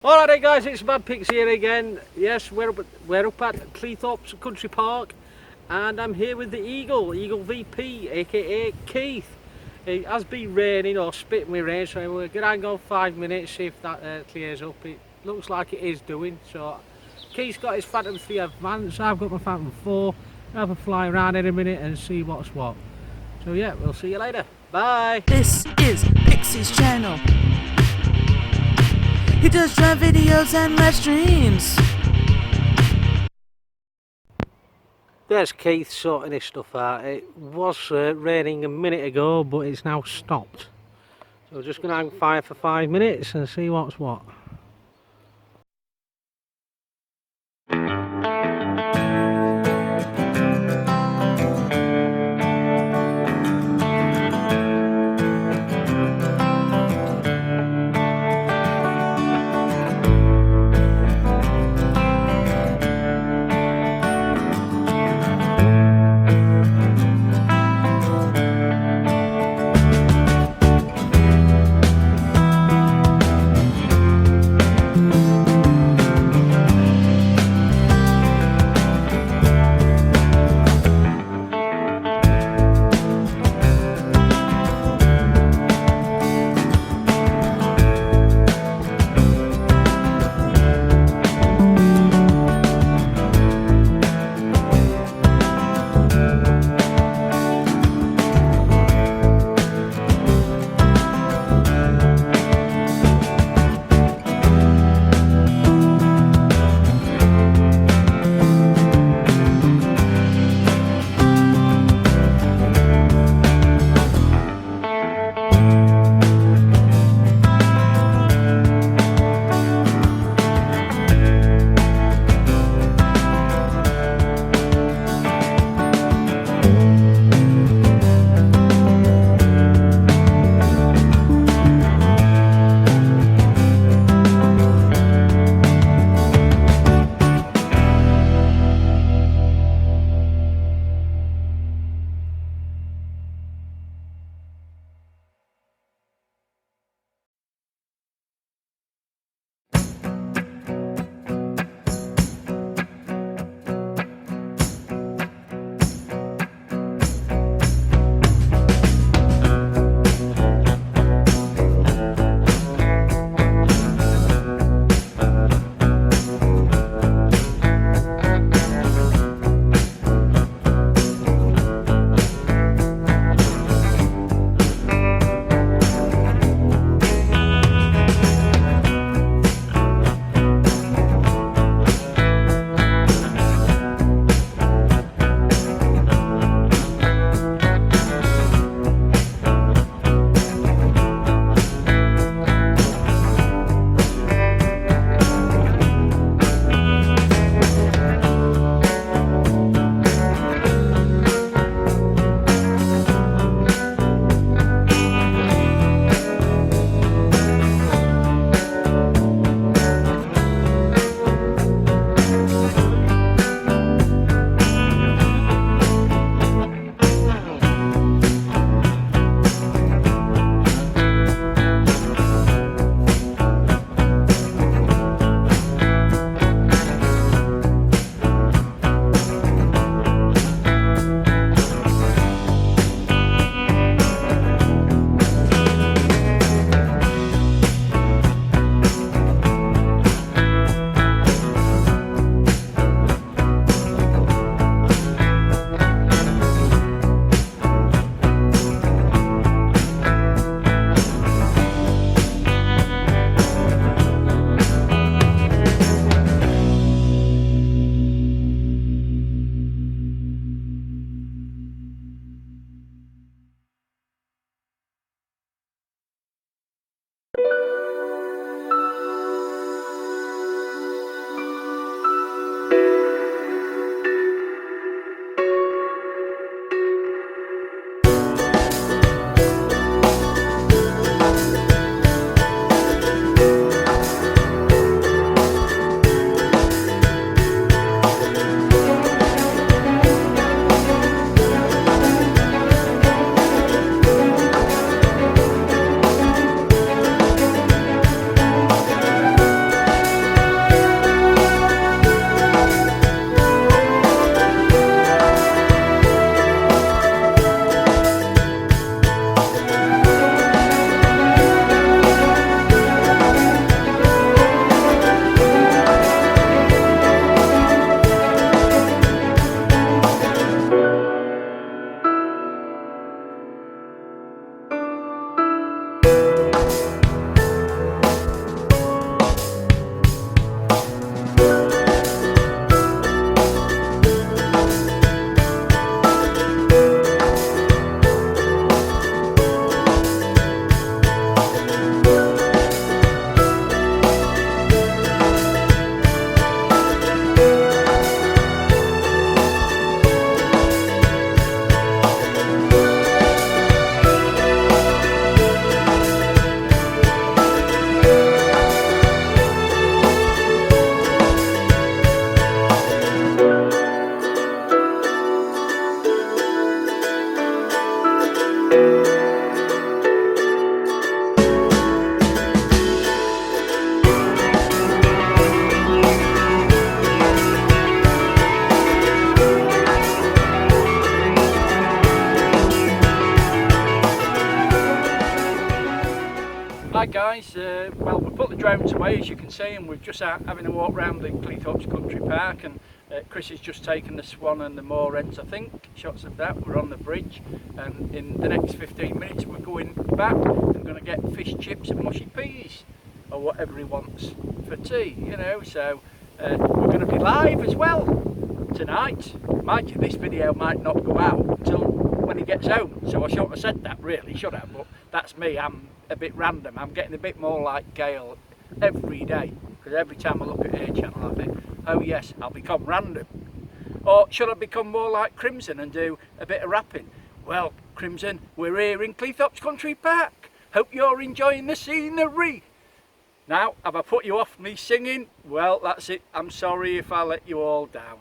Alright guys, it's Mad Pix here again. Yes, we're up at Cleethorpes Country Park, and I'm here with the Eaglevp, aka Keith. It has been raining or spitting with rain, so we're going to hang on 5 minutes, see if that clears up. It looks like it is doing. So Keith's got his Phantom 3 Advance, I've got my Phantom 4. We'll have a fly around in a minute and see what's what. So yeah, we'll see you later. Bye. This is Pixie's channel. He does drive videos and live streams. There's Keith sorting his stuff out. It was raining a minute ago, but it's now stopped. So we're just going to hang fire for 5 minutes and see what's what. it's well, we put the drones away, as you can see, and we're just out having a walk round the Cleethorpes Country Park, and Chris has just taken the swan and the moor hens, I think, shots of that. We're on the bridge, and in the next 15 minutes we're going back and going to get fish chips and mushy peas, or whatever he wants for tea, you know. So we're going to be live as well tonight. Mind you, this video might not go out until when he gets home, so I shouldn't have said that really, should I? But that's me, I'm a bit random. I'm getting a bit more like Gail every day, because every time I look at her channel I think, oh yes, I'll become random. Or should I become more like Crimson and do a bit of rapping? Well, Crimson, we're here in Cleethorpes Country Park. Hope you're enjoying the scenery. Now, have I put you off me singing? Well, that's it. I'm sorry if I let you all down.